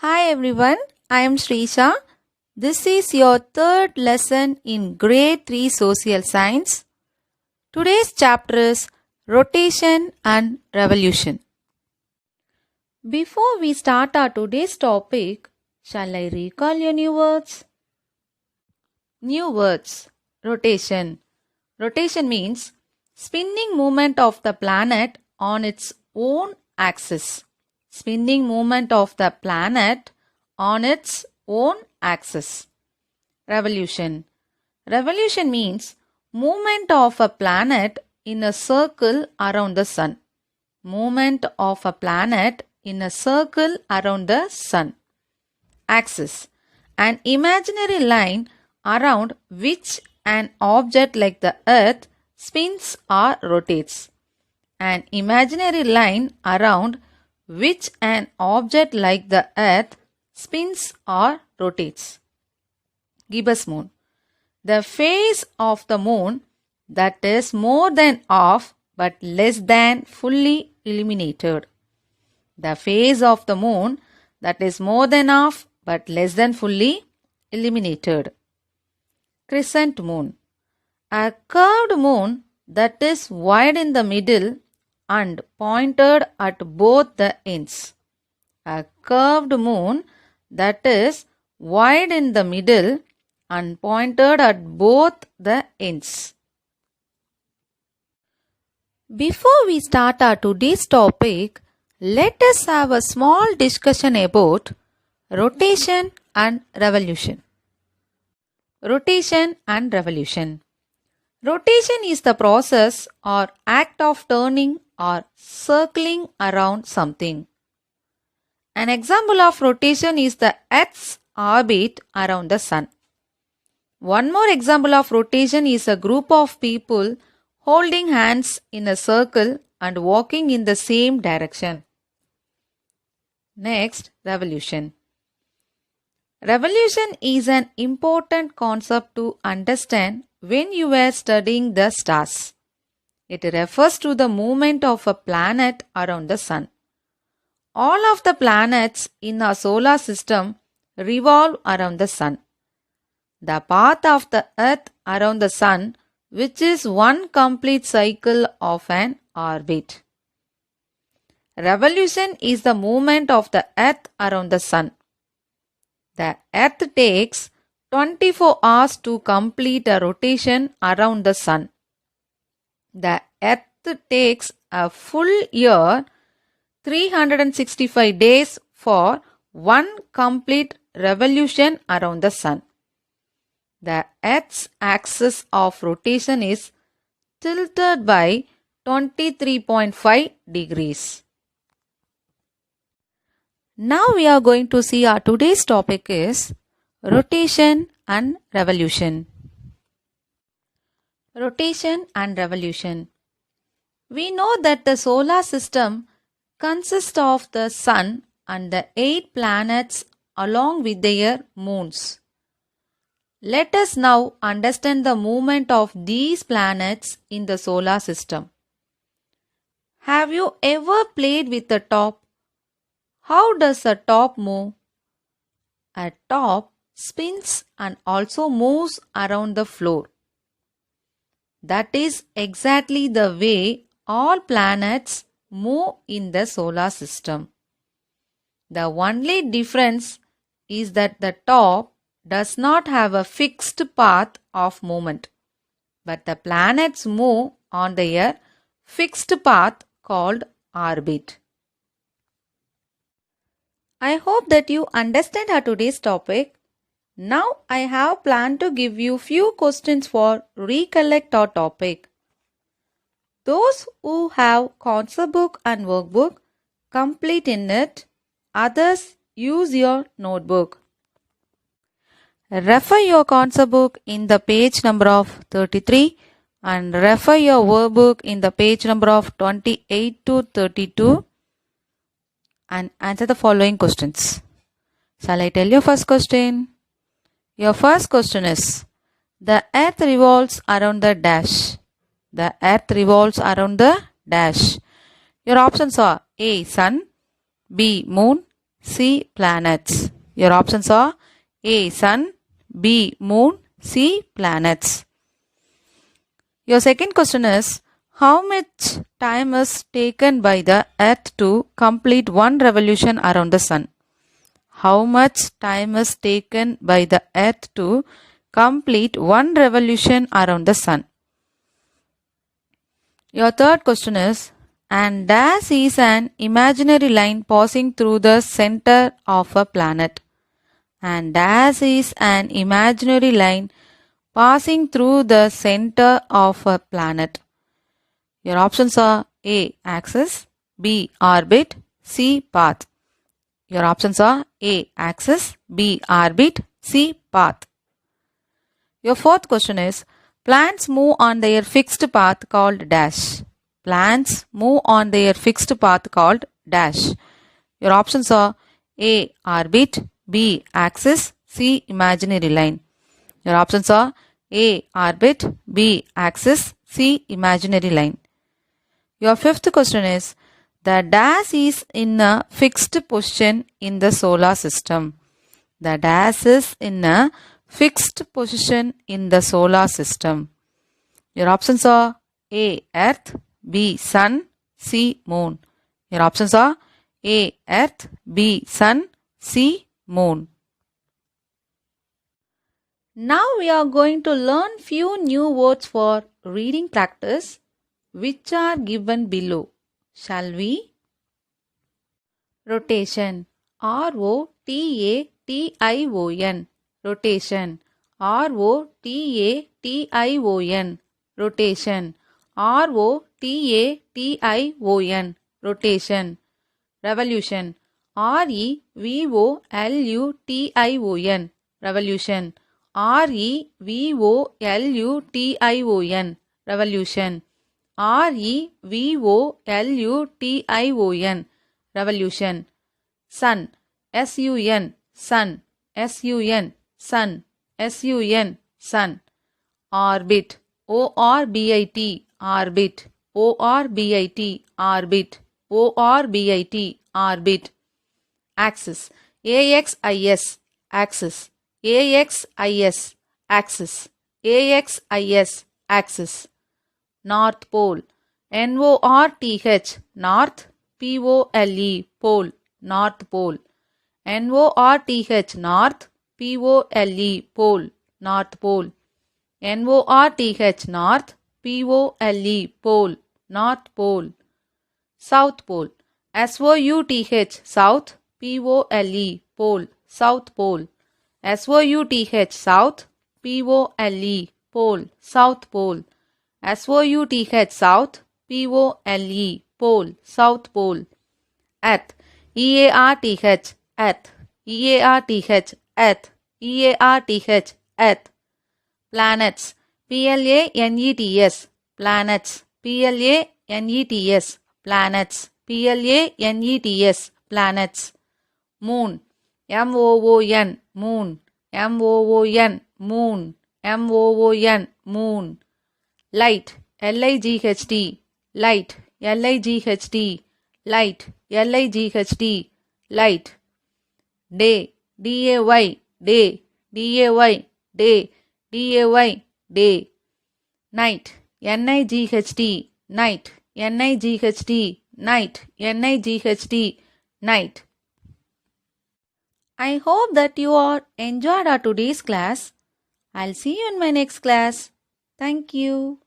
Hi everyone, I am Srisha. This is your third lesson in grade 3 social science. Today's chapter is rotation and revolution. Before we start our today's topic, shall I recall your new words? New words. Rotation. Rotation means spinning movement of the planet on its own axis. Spinning movement of the planet on its own axis. Revolution. Revolution means movement of a planet in a circle around the sun. Movement of a planet in a circle around the sun. Axis. An imaginary line around which an object like the earth spins or rotates. An imaginary line around which an object like the earth spins or rotates. Gibbous moon. The phase of the moon that is more than off but less than fully illuminated. The phase of the moon that is more than off but less than fully illuminated. Crescent moon. A curved moon that is wide in the middle and pointed at both the ends. A curved moon that is wide in the middle and pointed at both the ends. Before we start our today's topic, let us have a small discussion about rotation and revolution. Rotation and revolution. Rotation is the process or act of turning or circling around something. An example of rotation is the Earth's orbit around the sun. One more example of rotation is a group of people holding hands in a circle and walking in the same direction. Next, revolution. Revolution is an important concept to understand when you are studying the stars. It refers to the movement of a planet around the sun. All of the planets in our solar system revolve around the sun. The path of the earth around the sun, which is one complete cycle of an orbit. Revolution is the movement of the earth around the sun. The earth takes 24 hours to complete a rotation around the sun. The earth takes a full year, 365 days for one complete revolution around the sun. The earth's axis of rotation is tilted by 23.5 degrees. Now we are going to see our today's topic is rotation and revolution. Rotation and revolution. We know that the solar system consists of the sun and the 8 planets along with their moons. Let us now understand the movement of these planets in the solar system. Have you ever played with a top? How does a top move? A top spins and also moves around the floor. That is exactly the way all planets move in the solar system. The only difference is that the top does not have a fixed path of movement, but the planets move on their fixed path called orbit. I hope that you understand our today's topic. Now I have planned to give you few questions for recollect our topic. Those who have concept book and workbook, complete in it. Others, use your notebook. Refer your concept book in the page number of 33 and refer your workbook in the page number of 28 to 32 and answer the following questions. Shall I tell you first question? Your first question is, the earth revolves around the dash. The earth revolves around the dash. Your options are A. Sun, B. Moon, C. Planets. Your options are A. Sun, B. Moon, C. Planets. Your second question is, how much time is taken by the Earth to complete one revolution around the Sun? How much time is taken by the Earth to complete one revolution around the Sun? Your third question is, and dash is an imaginary line passing through the center of a planet. And dash is an imaginary line passing through the center of a planet. Your options are A. Axis, B. Orbit, C. Path. Your options are A. Axis, B. Orbit, C. Path. Your fourth question is, plants move on their fixed path called dash. Plants move on their fixed path called dash. Your options are A. Orbit, B. Axis, C. Imaginary line. Your options are A. Orbit, B. Axis, C. Imaginary line. Your fifth question is, the dash is in a fixed position in the solar system. The dash is in a fixed position in the solar system. Your options are A. Earth, B. Sun, C. Moon. Your options are A. Earth, B. Sun, C. Moon. Now we are going to learn few new words for reading practice, which are given below. Shall we? Rotation. R-O-T-A-T-I-O-N. Rotation. R-O-T-A-T-I-O-N. Rotation. R-O-T-A-T-I-O-N. Rotation. Revolution. R-E-V-O-L-U-T-I-O-N. Revolution. R-E-V-O-L-U-T-I-O-N. Revolution. R-E-V-O-L-U-T-I-O-N. Revolution. Sun. S-U-N. Sun. S-U-N. Sun. S-U-N. Sun. Orbit. O-R-B-I-T. Orbit. O-R-B-I-T. Orbit. O-R-B-I-T. Orbit. Axis. A-X-I-S. Axis. A-X-I-S. Axis. A-X-I-S. Axis. North Pole. N-O-R-T-H. North. P-O-L-E. Pole. North Pole. N-O-R-T-H. North. P-O-L-E. Pole. North Pole. N-O-R-T-H. North. P-O-L-E. Pole. North Pole. South Pole. S-O-U-T-H. South. P-O-L-E. Pole. South Pole. S-O-U-T-H. South. P-O-L-E. Pole. South Pole. S-O-U-T-H. South. P-O-L-E. Pole. South Pole. Earth. E-A-R-T-H. Earth. E-A-R-T-H. Earth. E-A-R-T-H. Earth. Planets. P-L-A-N-E-T-S. Planets. P-L-A-N-E-T-S. Planets. P-L-A-N-E-T-S. Planets. Moon. M-O-O-N. Moon. M-O-O-N. Moon. M-O-O-N. Moon. Light. L-I-G-H-T. Light. L-I-G-H-T. Light. L-I-G-H-T. Light. Day. D-A-Y. Day. D-A-Y. Day. D-A-Y. Day. Night. N-I-G-H-T. Night. N-I-G-H-T. Night. N-I-G-H-T. Night. I hope that you all enjoyed our today's class. I'll see you in my next class. Thank you.